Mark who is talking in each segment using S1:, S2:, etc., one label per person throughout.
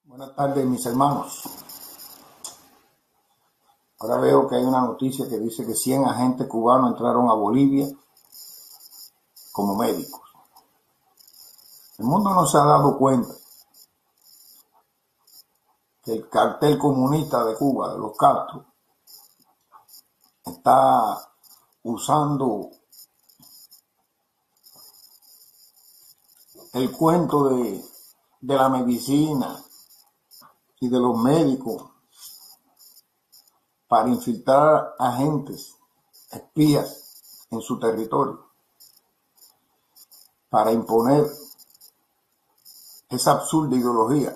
S1: Buenas tardes, mis hermanos. Ahora veo que hay una noticia que dice que 100 agentes cubanos entraron a Bolivia como médicos. El mundo no se ha dado cuenta que el cartel comunista de Cuba, de los Castro, está usando el cuento de la medicina y de los médicos para infiltrar agentes, espías en su territorio, para imponer esa absurda ideología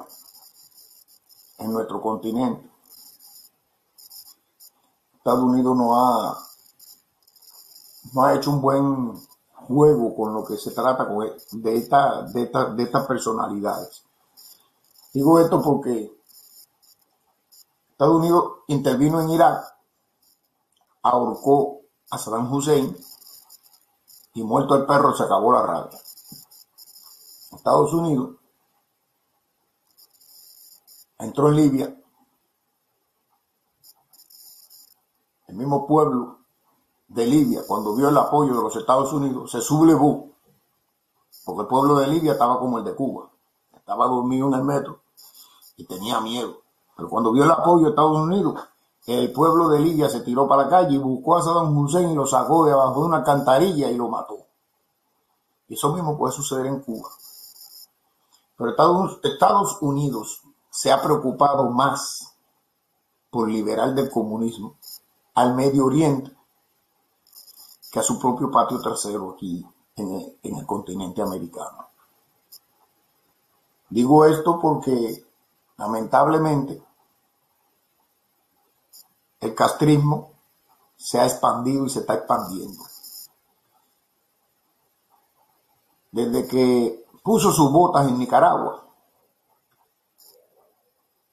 S1: en nuestro continente. Estados Unidos no ha hecho un buen juego con lo que se trata de estas personalidades. Digo esto porque Estados Unidos intervino en Irak, ahorcó a Saddam Hussein y muerto el perro se acabó la rabia. Estados Unidos entró en Libia, el mismo pueblo de Libia, cuando vio el apoyo de los Estados Unidos, se sublevó, porque el pueblo de Libia estaba como el de Cuba, estaba dormido en el metro y tenía miedo. Pero cuando vio el apoyo de Estados Unidos, el pueblo de Libia se tiró para la calle y buscó a Saddam Hussein y lo sacó de abajo de una alcantarilla y lo mató. Y eso mismo puede suceder en Cuba. Pero Estados Unidos se ha preocupado más por liberar del comunismo al Medio Oriente que a su propio patio trasero aquí en el continente americano. Digo esto porque lamentablemente el castrismo se ha expandido y se está expandiendo. Desde que puso sus botas en Nicaragua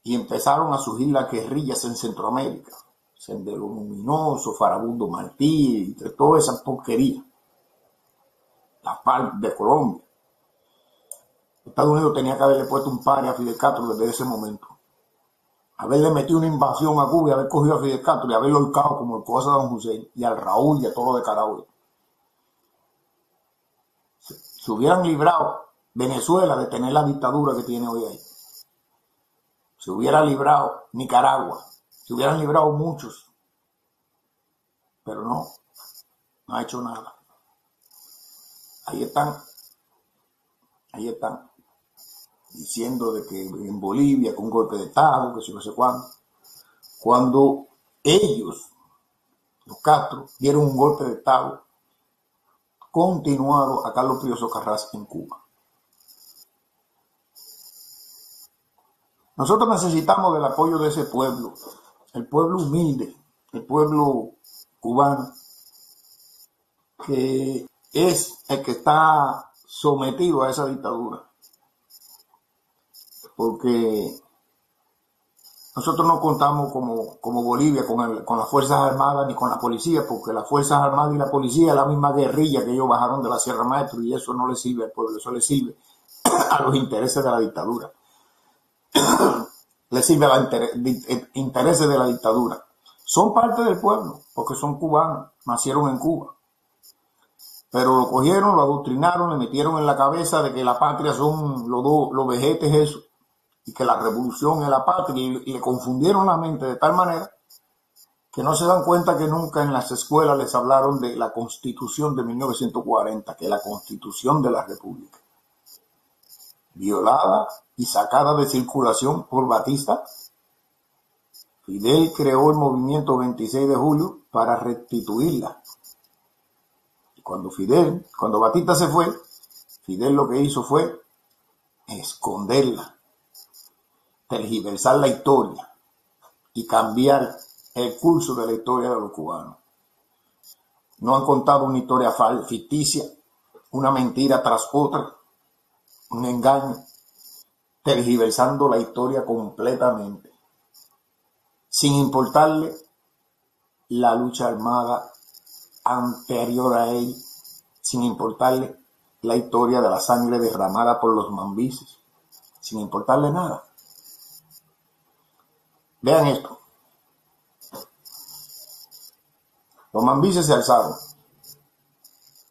S1: y empezaron a surgir las guerrillas en Centroamérica, Sendero Luminoso, Farabundo Martí, entre todas esas porquerías, la FARC de Colombia. Estados Unidos tenía que haberle puesto un pare a Fidel Castro desde ese momento. Haberle metido una invasión a Cuba y haber cogido a Fidel Castro y haberlo ahorcado como el cosa de Don Hussein y al Raúl y a todo lo de Carabobo. Se hubieran librado Venezuela de tener la dictadura que tiene hoy ahí. Se hubiera librado Nicaragua. Se hubieran librado muchos. Pero no ha hecho nada. Ahí están, diciendo de que en Bolivia con un golpe de Estado, que si no sé cuándo. Cuando ellos, los Castro, dieron un golpe de Estado continuado a Carlos Pío Socarrás en Cuba. Nosotros necesitamos del apoyo de ese pueblo, el pueblo humilde, el pueblo cubano, que es el que está sometido a esa dictadura. Porque nosotros no contamos como Bolivia con las Fuerzas Armadas ni con la policía, porque las Fuerzas Armadas y la policía es la misma guerrilla que ellos bajaron de la Sierra Maestra y eso no le sirve al pueblo, eso le sirve a los intereses de la dictadura. Le sirve a los intereses de la dictadura. Son parte del pueblo, porque son cubanos, nacieron en Cuba. Pero lo cogieron, lo adoctrinaron, le metieron en la cabeza de que la patria son los vejetes eso, y que la revolución es la patria, y le confundieron la mente de tal manera que no se dan cuenta que nunca en las escuelas les hablaron de la Constitución de 1940, que es la Constitución de la República, violada y sacada de circulación por Batista. Fidel creó el movimiento 26 de julio para restituirla. Y cuando Batista se fue, Fidel lo que hizo fue esconderla, tergiversar la historia y cambiar el curso de la historia de los cubanos. No han contado una historia ficticia, una mentira tras otra, un engaño, tergiversando la historia completamente, sin importarle la lucha armada anterior a él, sin importarle la historia de la sangre derramada por los mambises, sin importarle nada. Vean esto. Los mambises se alzaron.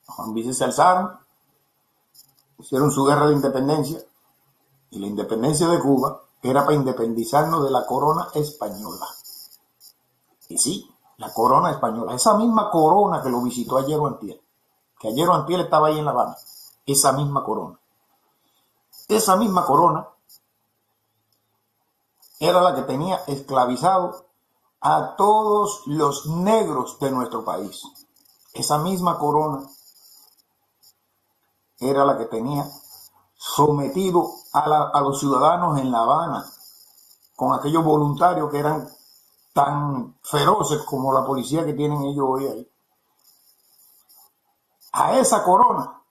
S1: Los mambises se alzaron, hicieron su guerra de independencia, y la independencia de Cuba era para independizarnos de la corona española. Y sí, la corona española, esa misma corona que lo visitó ayer o antier, que ayer o antier estaba ahí en La Habana, esa misma corona era la que tenía esclavizado a todos los negros de nuestro país. Esa misma corona era la que tenía sometido a los ciudadanos en La Habana, con aquellos voluntarios que eran tan feroces como la policía que tienen ellos hoy ahí. A esa corona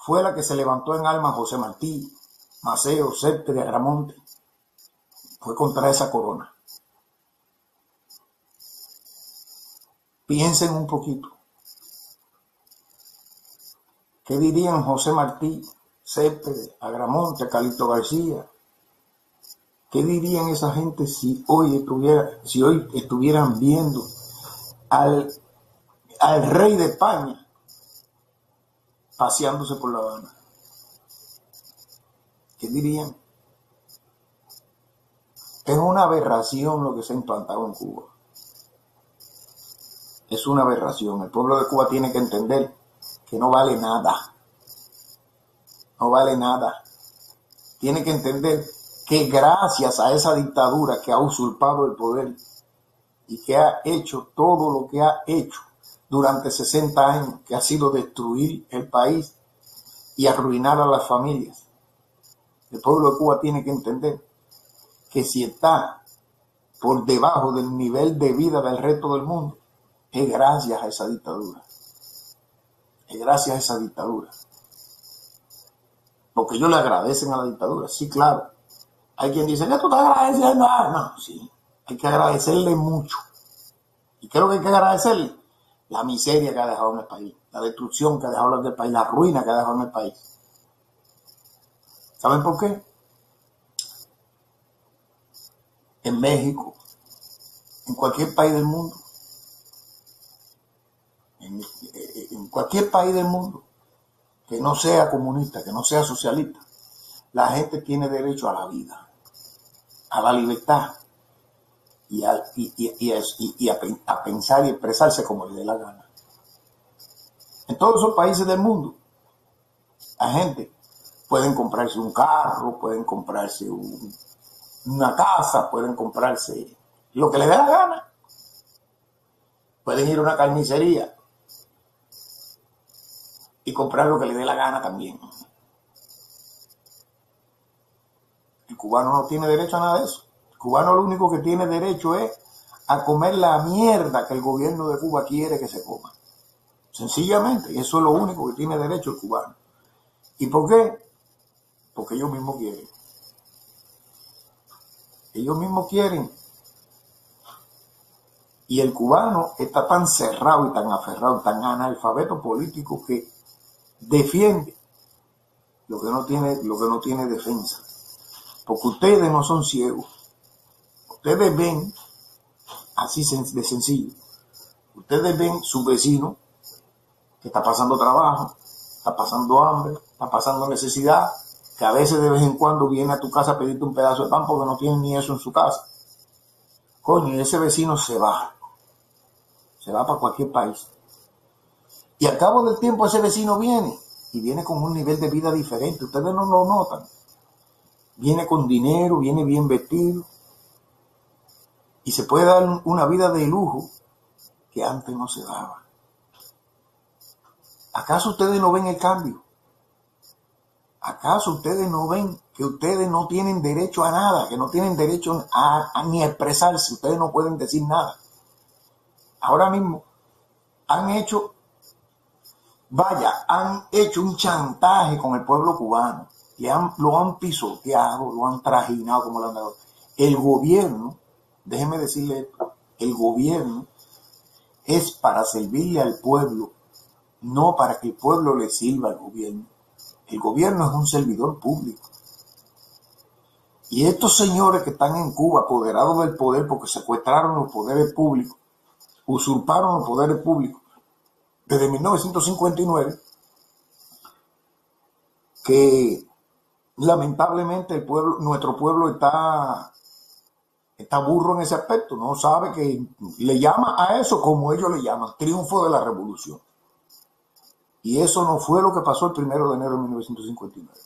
S1: fue la que se levantó en armas José Martí, Maceo, Céspedes, Agramonte. Fue contra esa corona. Piensen un poquito. ¿Qué dirían José Martí, Céspedes, Agramonte, Calixto García? ¿Qué dirían esa gente si hoy estuvieran viendo al rey de España paseándose por La Habana? ¿Qué dirían? Es una aberración lo que se ha implantado en Cuba. Es una aberración. El pueblo de Cuba tiene que entender que no vale nada. No vale nada. Tiene que entender que gracias a esa dictadura que ha usurpado el poder y que ha hecho todo lo que ha hecho durante 60 años, que ha sido destruir el país y arruinar a las familias, el pueblo de Cuba tiene que entender que si está por debajo del nivel de vida del resto del mundo, es gracias a esa dictadura. Es gracias a esa dictadura. Porque ellos le agradecen a la dictadura. Sí, claro. Hay quien dice, ¿qué tú te agradeces? No, sí. Hay que agradecerle mucho. ¿Y qué es lo que hay que agradecerle? La miseria que ha dejado en el país, la destrucción que ha dejado en el país, la ruina que ha dejado en el país. ¿Saben por qué? En México, en cualquier país del mundo, en cualquier país del mundo que no sea comunista, que no sea socialista, la gente tiene derecho a la vida, a la libertad y a pensar y expresarse como le dé la gana. En todos esos países del mundo, la gente pueden comprarse un carro, pueden comprarse una casa, pueden comprarse lo que les dé la gana. Pueden ir a una carnicería y comprar lo que les dé la gana también. El cubano no tiene derecho a nada de eso. El cubano lo único que tiene derecho es a comer la mierda que el gobierno de Cuba quiere que se coma. Sencillamente, eso es lo único que tiene derecho el cubano. ¿Y por qué? Porque ellos mismos quieren. Ellos mismos quieren. Y el cubano está tan cerrado y tan aferrado, tan analfabeto político que defiende lo que no tiene defensa. Porque ustedes no son ciegos. Ustedes ven, así de sencillo, ustedes ven su vecino que está pasando trabajo, está pasando hambre, está pasando necesidad, que a veces de vez en cuando viene a tu casa a pedirte un pedazo de pan porque no tiene ni eso en su casa. Coño, y ese vecino se va para cualquier país. Y al cabo del tiempo ese vecino viene, y viene con un nivel de vida diferente, ustedes no lo notan. Viene con dinero, viene bien vestido, y se puede dar una vida de lujo que antes no se daba. ¿Acaso ustedes no ven el cambio? ¿Acaso ustedes no ven que ustedes no tienen derecho a nada, que no tienen derecho ni a expresarse? Ustedes no pueden decir nada. Ahora mismo han hecho un chantaje con el pueblo cubano, lo han pisoteado, lo han trajinado como lo han dado. El gobierno, déjenme decirle esto, el gobierno es para servirle al pueblo, no para que el pueblo le sirva al gobierno. El gobierno es un servidor público. Y estos señores que están en Cuba apoderados del poder porque secuestraron los poderes públicos, usurparon los poderes públicos desde 1959, que lamentablemente nuestro pueblo está burro en ese aspecto, no sabe que le llama a eso como ellos le llaman, triunfo de la revolución. Y eso no fue lo que pasó el 1 de enero de 1959.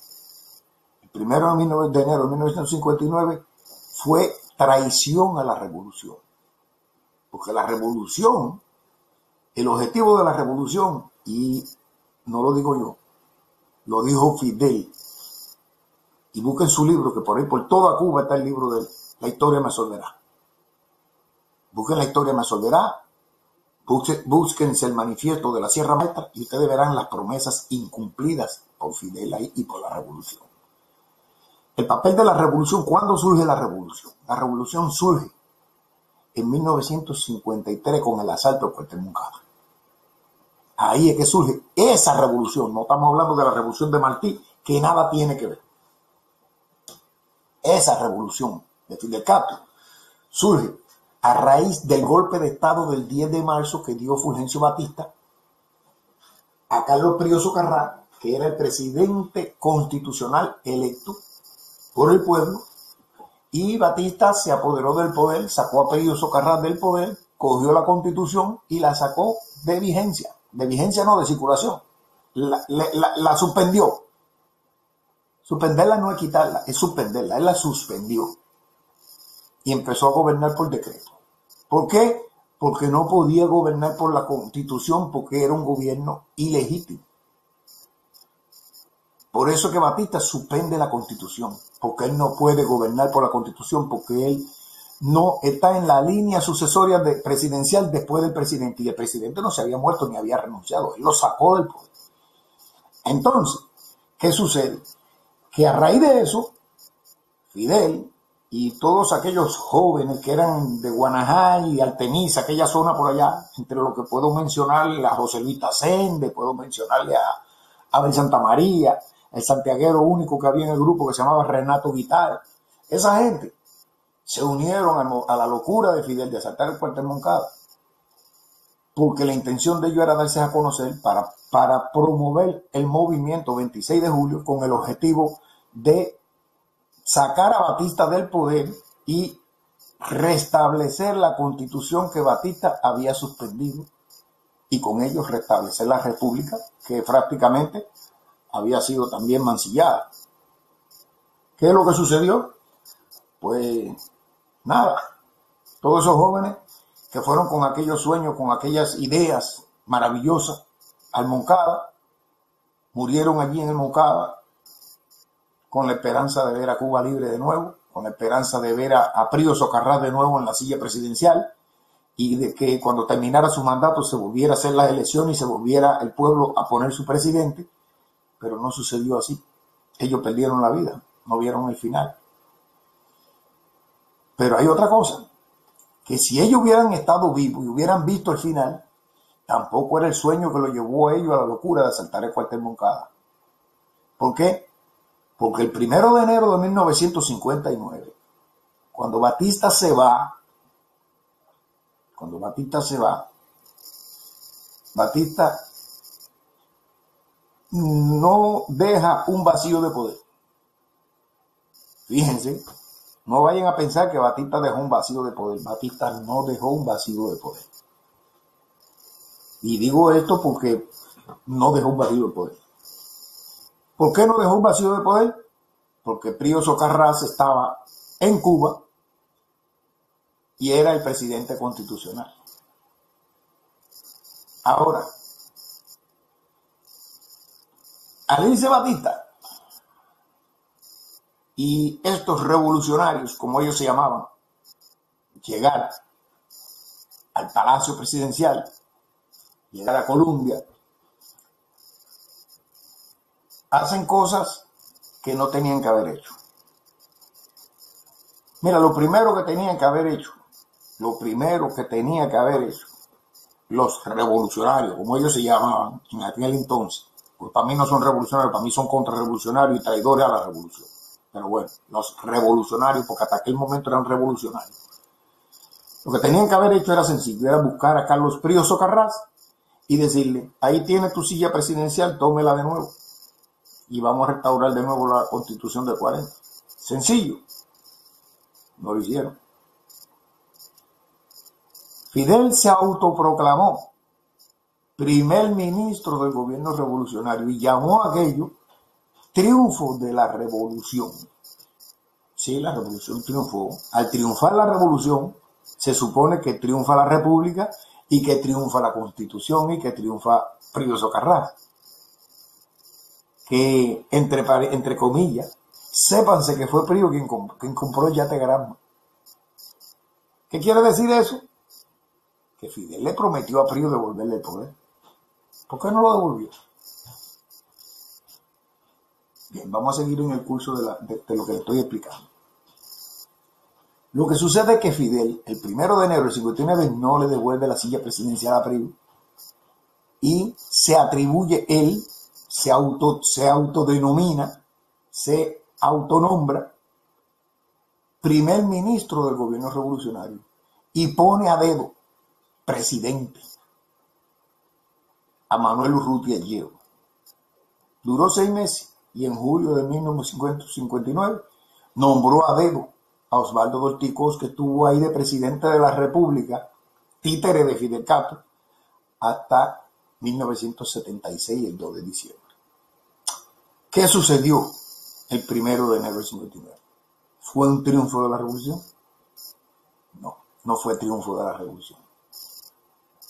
S1: El 1 de enero de 1959 fue traición a la revolución. Porque la revolución, el objetivo de la revolución, y no lo digo yo, lo dijo Fidel. Y busquen su libro, que por ahí por toda Cuba está el libro de él, La historia me absolverá. Busquen La historia me absolverá, búsquense el manifiesto de la Sierra Maestra y ustedes verán las promesas incumplidas por Fidel ahí y por la revolución. El papel de la revolución, ¿cuándo surge la revolución? La revolución surge en 1953 con el asalto a Puerto Moncada. Ahí es que surge esa revolución. No estamos hablando de la revolución de Martí, que nada tiene que ver. Esa revolución de Fidel Castro surge a raíz del golpe de Estado del 10 de marzo que dio Fulgencio Batista a Carlos Prío Socarrás, que era el presidente constitucional electo por el pueblo, y Batista se apoderó del poder, sacó a Prío Socarrás del poder, cogió la Constitución y la sacó de vigencia no, de circulación, la suspendió. Suspenderla no es quitarla, es suspenderla, él la suspendió y empezó a gobernar por decreto. ¿Por qué? Porque no podía gobernar por la Constitución, porque era un gobierno ilegítimo. Por eso que Batista suspende la Constitución, porque él no puede gobernar por la Constitución, porque él no está en la línea sucesoria presidencial después del presidente, y el presidente no se había muerto ni había renunciado, él lo sacó del poder. Entonces, ¿qué sucede? Que a raíz de eso, Fidel y todos aquellos jóvenes que eran de Guanajay y Artemisa, aquella zona por allá, entre lo que puedo mencionarle a José Luis Tacende, puedo mencionarle a Abel Santamaría, el santiaguero único que había en el grupo que se llamaba Renato Guitar. Esa gente se unieron a la locura de Fidel de asaltar el cuartel Moncada, porque la intención de ellos era darse a conocer para promover el movimiento 26 de julio con el objetivo de sacar a Batista del poder y restablecer la Constitución que Batista había suspendido y con ello restablecer la República, que prácticamente había sido también mancillada. ¿Qué es lo que sucedió? Pues nada, todos esos jóvenes que fueron con aquellos sueños, con aquellas ideas maravillosas al Moncada, murieron allí en el Moncada con la esperanza de ver a Cuba libre de nuevo, con la esperanza de ver a Prío Socarrás de nuevo en la silla presidencial y de que cuando terminara su mandato se volviera a hacer las elecciones y se volviera el pueblo a poner su presidente, pero no sucedió así. Ellos perdieron la vida, no vieron el final. Pero hay otra cosa, que si ellos hubieran estado vivos y hubieran visto el final, tampoco era el sueño que lo llevó a ellos a la locura de asaltar el cuartel Moncada. ¿Por qué? Porque el 1 de enero de 1959, cuando Batista se va, Batista no deja un vacío de poder. Fíjense, no vayan a pensar que Batista dejó un vacío de poder. Batista no dejó un vacío de poder. Y digo esto porque no dejó un vacío de poder. ¿Por qué no dejó un vacío de poder? Porque Prío Socarrás estaba en Cuba y era el presidente constitucional. Ahora, al irse Batista y estos revolucionarios, como ellos se llamaban, llegar al Palacio Presidencial, llegar a Colombia, hacen cosas que no tenían que haber hecho. Mira, lo primero que tenían que haber hecho, los revolucionarios, como ellos se llamaban en aquel entonces, pues para mí no son revolucionarios, para mí son contrarrevolucionarios y traidores a la revolución. pero bueno, los revolucionarios, porque hasta aquel momento eran revolucionarios, lo que tenían que haber hecho era sencillo, era buscar a Carlos Prío Socarrás y decirle, ahí tiene tu silla presidencial, tómela de nuevo y vamos a restaurar de nuevo la Constitución del 40. Sencillo. No lo hicieron. Fidel se autoproclamó primer ministro del gobierno revolucionario y llamó a aquello triunfo de la revolución. Sí, la revolución triunfó. Al triunfar la revolución, se supone que triunfa la república y que triunfa la constitución y que triunfa Prío Socarrás. Que, entre comillas, sépanse que fue Prío quien compró el yate Granma. ¿Qué quiere decir eso? Que Fidel le prometió a Prío devolverle el poder. ¿Por qué no lo devolvió? Bien, vamos a seguir en el curso de lo que le estoy explicando. Lo que sucede es que Fidel, el 1 de enero del 59, no le devuelve la silla presidencial a Prío y se atribuye él, se autodenomina, se autonombra primer ministro del gobierno revolucionario y pone a dedo presidente a Manuel Urrutia Lleo. Duró 6 meses y en julio de 1959 nombró a dedo a Osvaldo Dorticós, que estuvo ahí de presidente de la República, títere de Fidel Castro, hasta 1976, el 2 de diciembre. ¿Qué sucedió el 1 de enero del 59? ¿Fue un triunfo de la revolución? No, no fue triunfo de la revolución.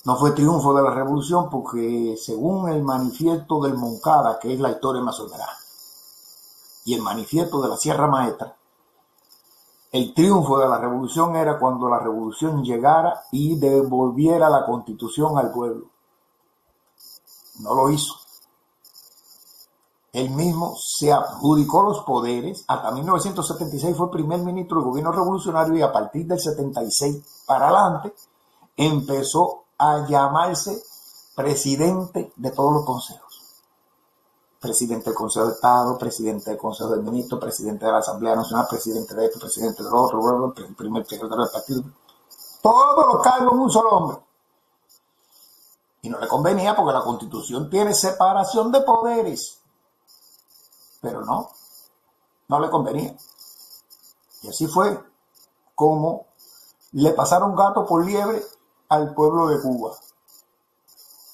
S1: No fue triunfo de la revolución porque, según el manifiesto del Moncada, que es la historia más soberana, y el manifiesto de la Sierra Maestra, el triunfo de la revolución era cuando la revolución llegara y devolviera la Constitución al pueblo. No lo hizo. Él mismo se adjudicó los poderes. Hasta 1976 fue primer ministro del gobierno revolucionario y a partir del 76 para adelante empezó a llamarse presidente de todos los consejos. Presidente del Consejo de Estado, presidente del Consejo de Ministros, presidente de la Asamblea Nacional, presidente de esto, presidente de lo otro, primer secretario del partido. Todos los cargos en un solo hombre. Y no le convenía porque la Constitución tiene separación de poderes. Pero no le convenía. Y así fue como le pasaron gato por liebre al pueblo de Cuba.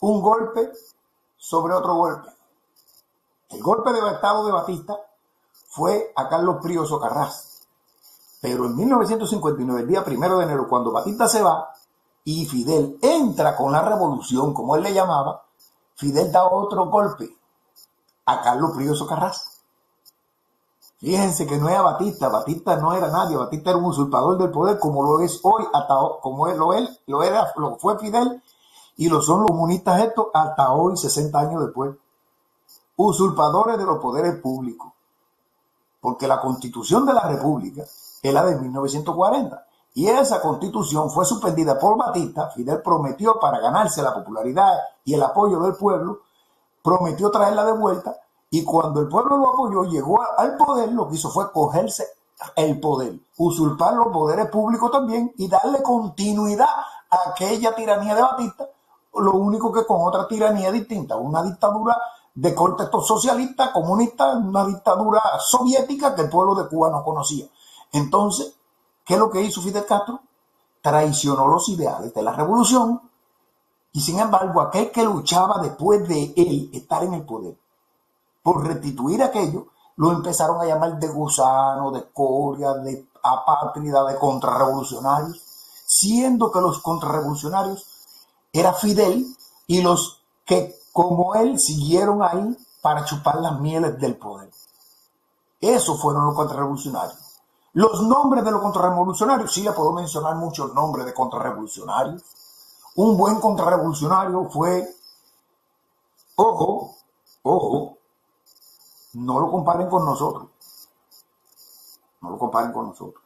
S1: Un golpe sobre otro golpe. El golpe de Estado de Batista fue a Carlos Prío Socarrás. Pero en 1959, el día 1 de enero, cuando Batista se va y Fidel entra con la revolución, como él le llamaba, Fidel da otro golpe a Carlos Prío Socarrás. Fíjense que no era Batista. Batista no era nadie. Batista era un usurpador del poder, como lo es hoy, como lo fue Fidel, y lo son los comunistas estos hasta hoy, 60 años después. Usurpadores de los poderes públicos. Porque la Constitución de la República es la de 1940. Y esa Constitución fue suspendida por Batista. Fidel prometió, para ganarse la popularidad y el apoyo del pueblo, prometió traerla de vuelta. Y cuando el pueblo lo apoyó, llegó al poder, lo que hizo fue cogerse el poder, usurpar los poderes públicos también y darle continuidad a aquella tiranía de Batista, lo único que con otra tiranía distinta, una dictadura de corte socialista, comunista, una dictadura soviética que el pueblo de Cuba no conocía. Entonces, ¿qué es lo que hizo Fidel Castro? Traicionó los ideales de la revolución y, sin embargo, aquel que luchaba después de él estar en el poder por restituir aquello, lo empezaron a llamar de gusano, de escoria, de apátrida, de contrarrevolucionarios, siendo que los contrarrevolucionarios era Fidel y los que, como él, siguieron ahí para chupar las mieles del poder. Esos fueron los contrarrevolucionarios. Los nombres de los contrarrevolucionarios, sí le puedo mencionar muchos nombres de contrarrevolucionarios. Un buen contrarrevolucionario fue, ojo, no lo comparen con nosotros. No lo comparen con nosotros.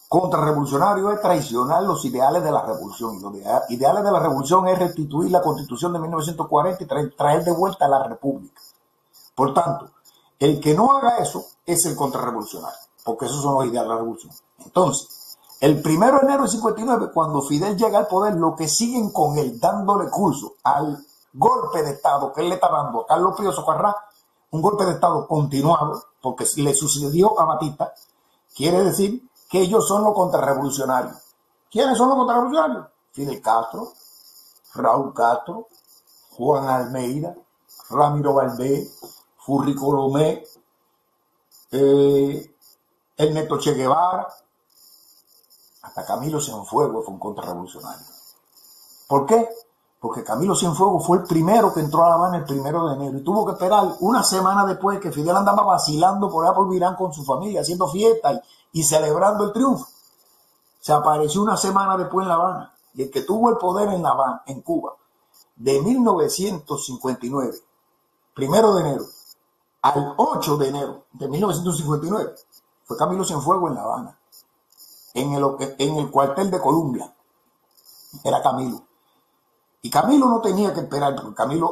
S1: Contrarrevolucionario es traicionar los ideales de la revolución. Y los ideales de la revolución es restituir la Constitución de 1940 y traer de vuelta a la República. Por tanto, El que no haga eso es el contrarrevolucionario, porque esos son los ideales de la revolución. Entonces, el 1 de enero del 59, cuando Fidel llega al poder, lo que siguen con él dándole curso al golpe de Estado que él le está dando a Carlos Pío Socarrá, un golpe de Estado continuado, porque le sucedió a Batista, quiere decir que ellos son los contrarrevolucionarios. ¿Quiénes son los contrarrevolucionarios? Fidel Castro, Raúl Castro, Juan Almeida, Ramiro Valdés, Furry Colomé, Ernesto Che Guevara, hasta Camilo Cienfuegos fue un contrarrevolucionario. ¿Por qué? Porque Camilo Cienfuegos fue el primero que entró a La Habana el 1 de enero y tuvo que esperar una semana después que Fidel andaba vacilando por allá por Virán con su familia, haciendo fiesta y celebrando el triunfo. Se apareció una semana después en La Habana. Y el que tuvo el poder en La Habana, en Cuba, de 1959, 1 de enero, al 8 de enero de 1959, fue Camilo Cienfuegos en La Habana, en el cuartel de Colombia. Era Camilo. Y Camilo no tenía que esperar, porque Camilo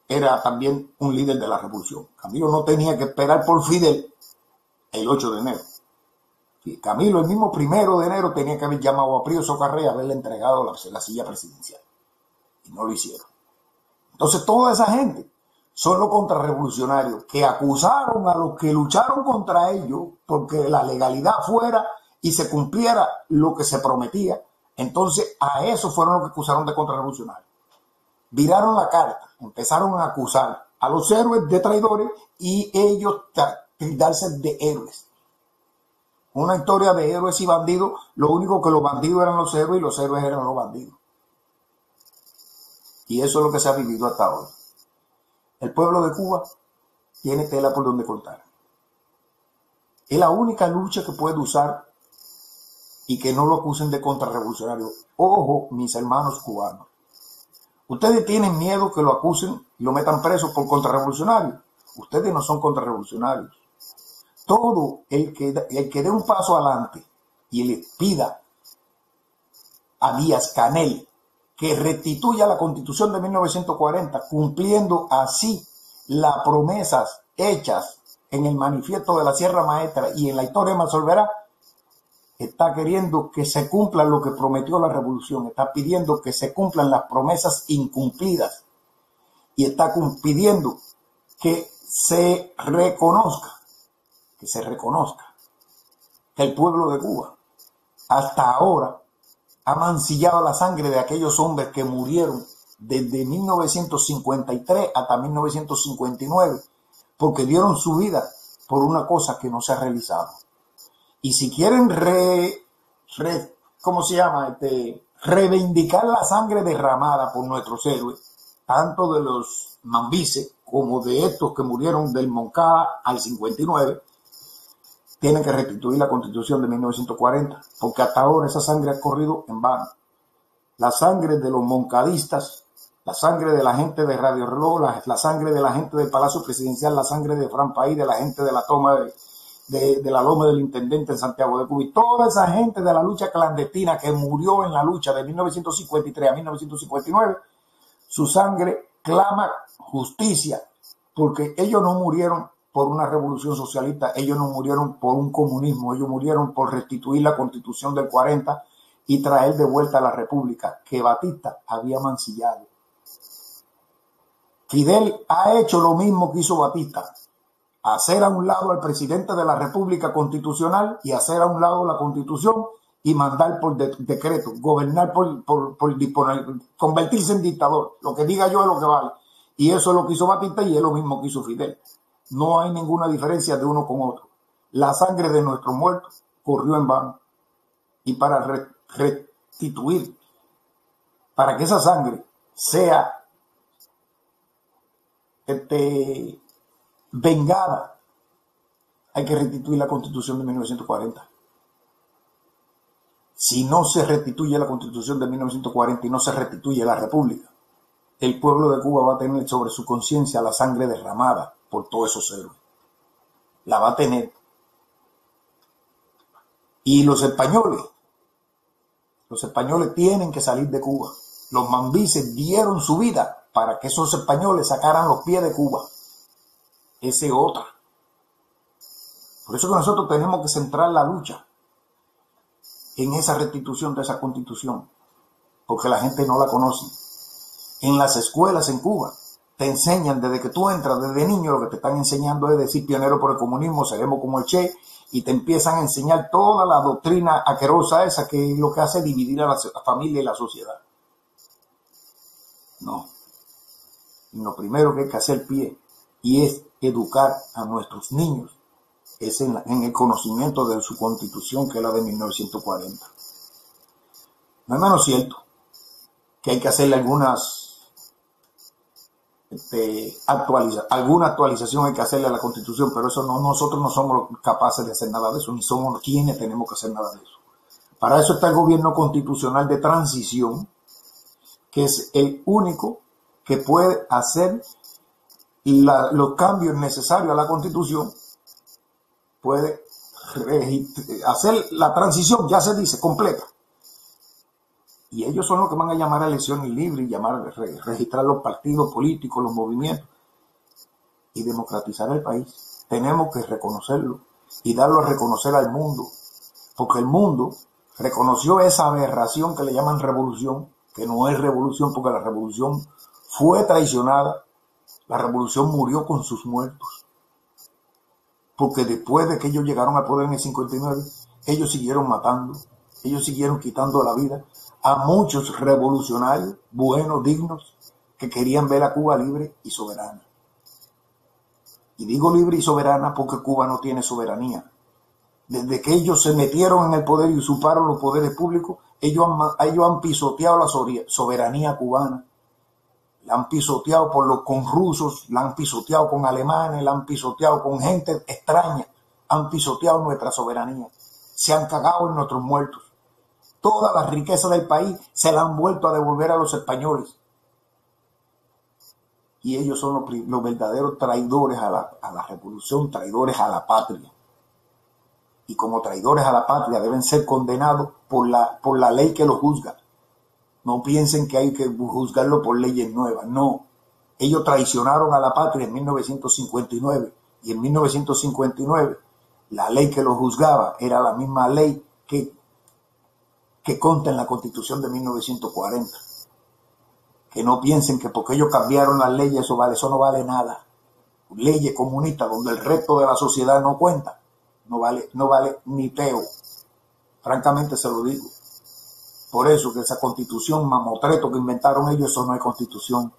S1: era también un líder de la revolución. Camilo no tenía que esperar por Fidel el 8 de enero. Y Camilo, el mismo 1 de enero, tenía que haber llamado a Pío Socarrá y haberle entregado la silla presidencial. Y no lo hicieron. Entonces, toda esa gente son los contrarrevolucionarios que acusaron a los que lucharon contra ellos porque la legalidad fuera y se cumpliera lo que se prometía. Entonces, a eso fueron los que acusaron de contrarrevolucionarios. Viraron la carta, empezaron a acusar a los héroes de traidores y ellos tildarse de héroes. Una historia de héroes y bandidos, lo único que los bandidos eran los héroes y los héroes eran los bandidos. Y eso es lo que se ha vivido hasta ahora. El pueblo de Cuba tiene tela por donde cortar. Es la única lucha que puede usar y que no lo acusen de contrarrevolucionario. Ojo, mis hermanos cubanos. Ustedes tienen miedo que lo acusen y lo metan preso por contrarrevolucionario. Ustedes no son contrarrevolucionarios. Todo el que dé un paso adelante y le pida a Díaz-Canel que restituya la Constitución de 1940, cumpliendo así las promesas hechas en el manifiesto de la Sierra Maestra y en la historia de Mansolverá, está queriendo que se cumpla lo que prometió la revolución, está pidiendo que se cumplan las promesas incumplidas y está pidiendo que se reconozca que el pueblo de Cuba hasta ahora ha mancillado la sangre de aquellos hombres que murieron desde 1953 hasta 1959 porque dieron su vida por una cosa que no se ha realizado. Y si quieren reivindicar la sangre derramada por nuestros héroes, tanto de los mambises como de estos que murieron del Moncada al 59, tienen que restituir la Constitución de 1940, porque hasta ahora esa sangre ha corrido en vano. La sangre de los moncadistas, la sangre de la gente de Radio Reloj, la sangre de la gente del Palacio Presidencial, la sangre de Fran País, de la gente de la toma de la loma del intendente en Santiago de Cuba, y toda esa gente de la lucha clandestina que murió en la lucha de 1953 a 1959, su sangre clama justicia, porque ellos no murieron por una revolución socialista, ellos no murieron por un comunismo, ellos murieron por restituir la Constitución del 40 y traer de vuelta a la República que Batista había mancillado. Fidel ha hecho lo mismo que hizo Batista, hacer a un lado al presidente de la República Constitucional y hacer a un lado la Constitución y mandar por decreto, gobernar por disponer, convertirse en dictador. Lo que diga yo es lo que vale. Y eso es lo que hizo Batista y es lo mismo que hizo Fidel. No hay ninguna diferencia de uno con otro. La sangre de nuestros muertos corrió en vano. Y para restituir, para que esa sangre sea vengada, hay que restituir la Constitución de 1940. Si no se restituye la Constitución de 1940 y no se restituye la República, el pueblo de Cuba va a tener sobre su conciencia la sangre derramada por todos esos héroes. La va a tener. Y los españoles tienen que salir de Cuba. Los mambises dieron su vida para que esos españoles sacaran los pies de Cuba. Esa es otra. Por eso que nosotros tenemos que centrar la lucha en esa restitución de esa constitución, porque la gente no la conoce. En las escuelas en Cuba te enseñan desde que tú entras, desde niño, lo que te están enseñando es decir pionero por el comunismo, seremos como el Che, y te empiezan a enseñar toda la doctrina asquerosa esa que lo que hace es dividir a la familia y la sociedad. No. Lo primero que hay que hacer pie y es educar a nuestros niños es en el conocimiento de su constitución, que es la de 1940. No es menos cierto que hay que hacerle alguna actualización hay que hacerle a la constitución, pero eso no, nosotros no somos capaces de hacer nada de eso, ni somos quienes tenemos que hacer nada de eso. Para eso está el gobierno constitucional de transición, que es el único que puede hacer los cambios necesarios a la constitución, puede hacer la transición, ya se dice, completa. Y ellos son los que van a llamar a elecciones libres y registrar los partidos políticos, los movimientos y democratizar el país. Tenemos que reconocerlo y darlo a reconocer al mundo, porque el mundo reconoció esa aberración que le llaman revolución, que no es revolución porque la revolución fue traicionada, la revolución murió con sus muertos. Porque después de que ellos llegaron al poder en el 59, ellos siguieron matando, ellos siguieron quitando la vida a muchos revolucionarios buenos, dignos, que querían ver a Cuba libre y soberana. Y digo libre y soberana porque Cuba no tiene soberanía. Desde que ellos se metieron en el poder y usurparon los poderes públicos, ellos han pisoteado la soberanía cubana. La han pisoteado con rusos, la han pisoteado con alemanes, la han pisoteado con gente extraña, han pisoteado nuestra soberanía, se han cagado en nuestros muertos. Toda la riqueza del país se la han vuelto a devolver a los españoles. Y ellos son los verdaderos traidores a la revolución, traidores a la patria. Y como traidores a la patria deben ser condenados por la ley que los juzga. No piensen que hay que juzgarlo por leyes nuevas, no. Ellos traicionaron a la patria en 1959 y en 1959 la ley que los juzgaba era la misma ley que consta en la Constitución de 1940. Que no piensen que porque ellos cambiaron las leyes eso no vale nada. Leyes comunistas donde el resto de la sociedad no cuenta, no vale ni peo. Francamente se lo digo. Por eso que esa constitución mamotreto que inventaron ellos, eso no es constitución.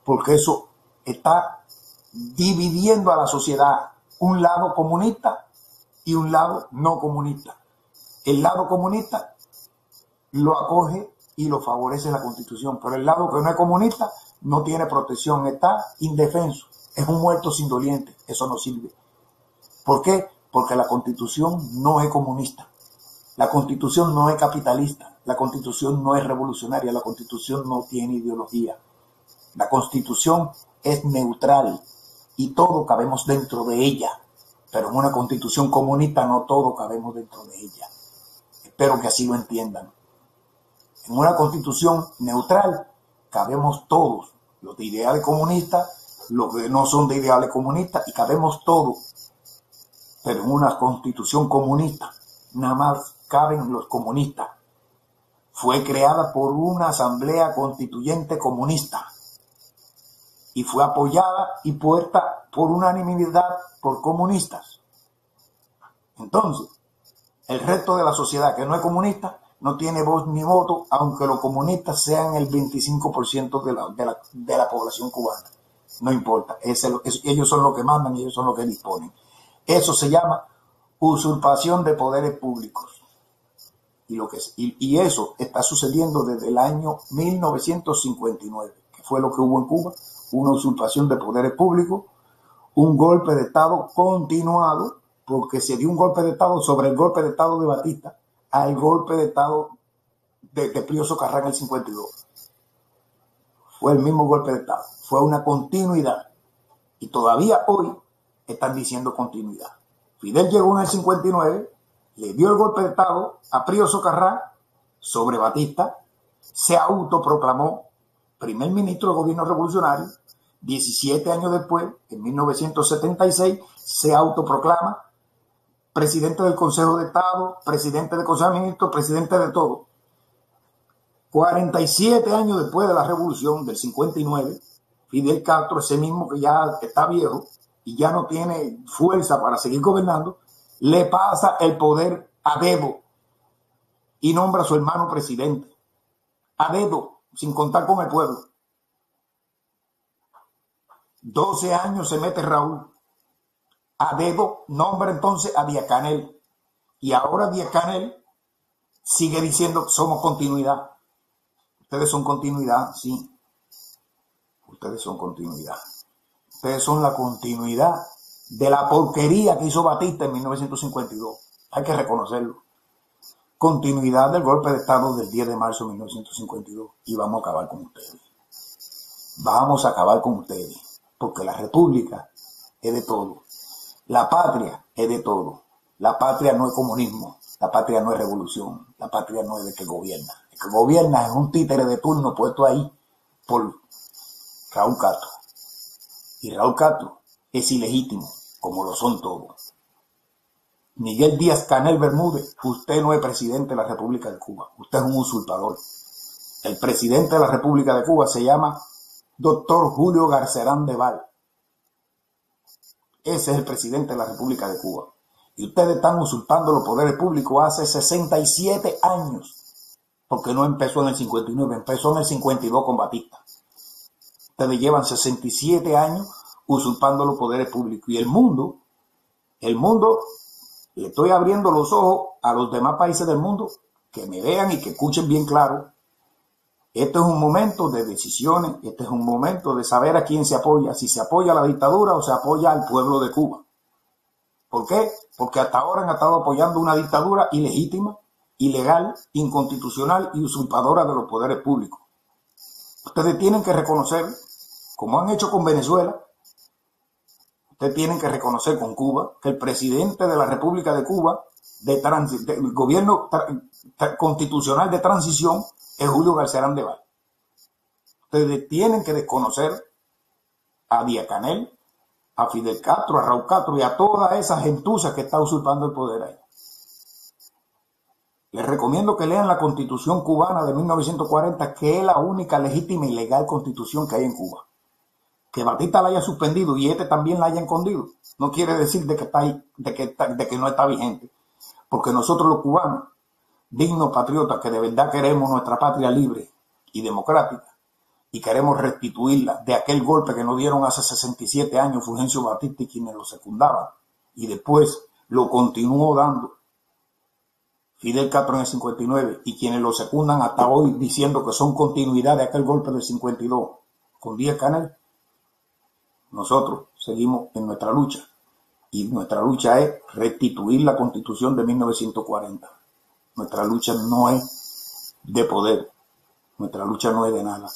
S1: Porque eso está dividiendo a la sociedad un lado comunista y un lado no comunista. El lado comunista lo acoge y lo favorece la constitución, pero el lado que no es comunista no tiene protección, está indefenso, es un muerto sin doliente, eso no sirve. ¿Por qué? Porque la constitución no es comunista, la constitución no es capitalista, la constitución no es revolucionaria, la constitución no tiene ideología. La constitución es neutral y todos cabemos dentro de ella, pero en una constitución comunista no todos cabemos dentro de ella. Espero que así lo entiendan. En una constitución neutral cabemos todos, los de ideales comunistas, los que no son de ideales comunistas, y cabemos todos. Pero en una constitución comunista nada más caben los comunistas. Fue creada por una asamblea constituyente comunista y fue apoyada y puesta por unanimidad por comunistas. Entonces, el resto de la sociedad que no es comunista no tiene voz ni voto, aunque los comunistas sean el 25% de la población cubana. No importa, ellos son los que mandan y ellos son los que disponen. Eso se llama usurpación de poderes públicos. Y eso está sucediendo desde el año 1959, que fue lo que hubo en Cuba, una usurpación de poderes públicos, un golpe de Estado continuado, porque se dio un golpe de Estado sobre el golpe de Estado de Batista, al golpe de Estado de Pío Socarrán en el 52. Fue el mismo golpe de Estado, fue una continuidad. Y todavía hoy están diciendo continuidad. Fidel llegó en el 59, le dio el golpe de Estado a Pío Socarrán sobre Batista, se autoproclamó primer ministro del gobierno revolucionario. 17 años después, en 1976, se autoproclama presidente del Consejo de Estado, presidente del Consejo de Ministros, presidente de todo. 47 años después de la revolución del 59, Fidel Castro, ese mismo que ya está viejo y ya no tiene fuerza para seguir gobernando, le pasa el poder a dedo y nombra a su hermano presidente. A dedo, sin contar con el pueblo. 12 años se mete Raúl. A dedo nombra entonces a Díaz-Canel. Y ahora Díaz-Canel sigue diciendo somos continuidad. Ustedes son continuidad, sí. Ustedes son continuidad. Ustedes son la continuidad de la porquería que hizo Batista en 1952. Hay que reconocerlo. Continuidad del golpe de Estado del 10 de marzo de 1952. Y vamos a acabar con ustedes. Vamos a acabar con ustedes. Porque la república es de todo. La patria es de todo. La patria no es comunismo. La patria no es revolución. La patria no es de que gobierna. El que gobierna es un títere de turno puesto ahí por Raúl Castro. Y Raúl Castro es ilegítimo, como lo son todos. Miguel Díaz-Canel Bermúdez, usted no es presidente de la República de Cuba. Usted es un usurpador. El presidente de la República de Cuba se llama Dr. Julio Garcerán de Val. Ese es el presidente de la República de Cuba. Y ustedes están usurpando los poderes públicos hace 67 años. Porque no empezó en el 59, empezó en el 52 con Batista. Ustedes llevan 67 años usurpando los poderes públicos. Y el mundo, le estoy abriendo los ojos a los demás países del mundo que me vean y que escuchen bien claro. Este es un momento de decisiones, este es un momento de saber a quién se apoya, si se apoya a la dictadura o se apoya al pueblo de Cuba. ¿Por qué? Porque hasta ahora han estado apoyando una dictadura ilegítima, ilegal, inconstitucional y usurpadora de los poderes públicos. Ustedes tienen que reconocer, como han hecho con Venezuela, ustedes tienen que reconocer con Cuba que el presidente de la República de Cuba, del gobierno constitucional de transición, es Julio Garcerán de Val. Ustedes tienen que desconocer a Díaz-Canel, a Fidel Castro, a Raúl Castro y a toda esa gentuza que está usurpando el poder ahí. Les recomiendo que lean la Constitución cubana de 1940, que es la única legítima y legal constitución que hay en Cuba. Que Batista la haya suspendido y este también la haya escondido, no quiere decir de que no está vigente. Porque nosotros los cubanos, dignos patriotas que de verdad queremos nuestra patria libre y democrática y queremos restituirla de aquel golpe que nos dieron hace 67 años Fulgencio Batista y quienes lo secundaban, y después lo continuó dando Fidel Castro en el 59 y quienes lo secundan hasta hoy diciendo que son continuidad de aquel golpe del 52 con Díaz-Canel. Nosotros seguimos en nuestra lucha y nuestra lucha es restituir la Constitución de 1940. Nuestra lucha no es de poder, nuestra lucha no es de nada.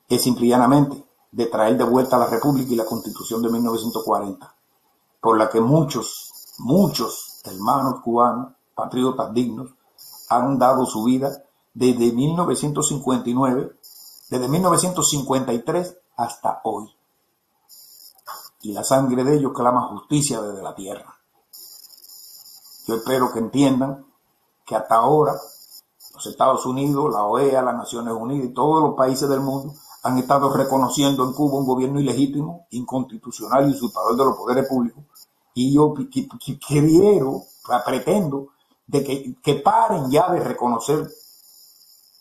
S1: Es simplemente de traer de vuelta la República y la Constitución de 1940, por la que muchos hermanos cubanos, patriotas dignos, han dado su vida desde 1959, desde 1953 hasta hoy. Y la sangre de ellos clama justicia desde la tierra. Yo espero que entiendan que hasta ahora los Estados Unidos, la OEA, las Naciones Unidas y todos los países del mundo han estado reconociendo en Cuba un gobierno ilegítimo, inconstitucional y usurpador de los poderes públicos. Y yo pretendo de que paren ya de reconocer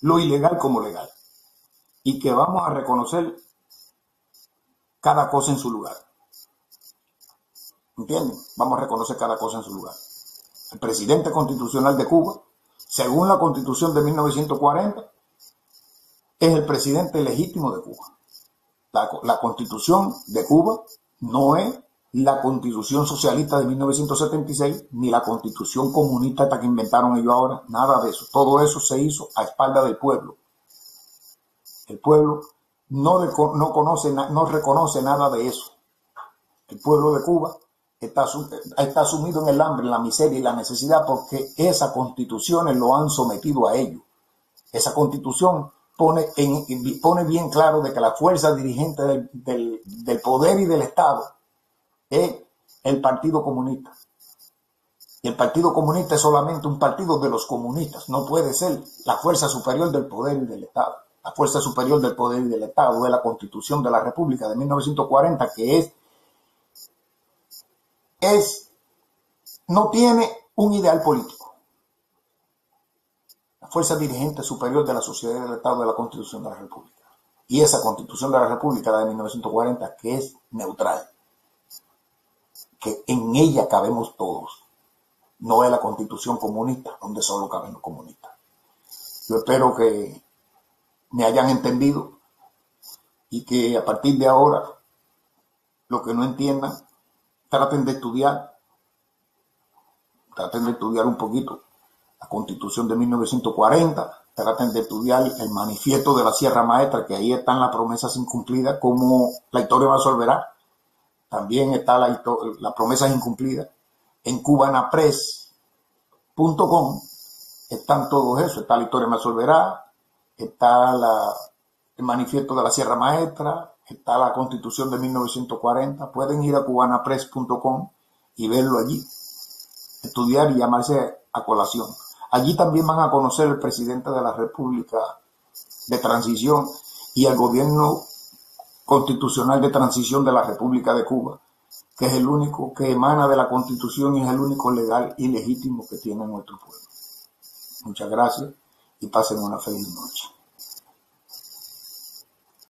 S1: lo ilegal como legal y que vamos a reconocer cada cosa en su lugar. ¿Entienden? Vamos a reconocer cada cosa en su lugar. El presidente constitucional de Cuba, según la Constitución de 1940, es el presidente legítimo de Cuba. La Constitución de Cuba no es la Constitución socialista de 1976, ni la Constitución comunista esta que inventaron ellos ahora, nada de eso. Todo eso se hizo a espaldas del pueblo. El pueblo no reconoce nada de eso. El pueblo de Cuba está sumido en el hambre, en la miseria y la necesidad porque esas constituciones lo han sometido a ellos. Esa constitución pone bien claro de que la fuerza dirigente del poder y del Estado es el Partido Comunista. Y el Partido Comunista es solamente un partido de los comunistas, no puede ser la fuerza superior del poder y del Estado. La fuerza superior del poder y del Estado es la Constitución de la República de 1940, que no tiene un ideal político. La fuerza dirigente superior de la sociedad y del Estado es la Constitución de la República. Y esa Constitución de la República, la de 1940, que es neutral, que en ella cabemos todos, no es la Constitución comunista, donde solo caben los comunistas. Yo espero que me hayan entendido y que a partir de ahora, lo que no entiendan, traten de estudiar un poquito la Constitución de 1940, traten de estudiar el manifiesto de la Sierra Maestra, que ahí están las promesas incumplidas, como la historia me resolverá. También está las promesas incumplidas. En cubanapress.com están todos eso. Está la historia me resolverá, está el manifiesto de la Sierra Maestra, está la Constitución de 1940. Pueden ir a cubanapress.com y verlo allí, estudiar y llamarse a colación. Allí también van a conocer el presidente de la República de Transición y el gobierno constitucional de transición de la República de Cuba, que es el único que emana de la Constitución y es el único legal y legítimo que tiene nuestro pueblo. Muchas gracias y pasen una feliz noche.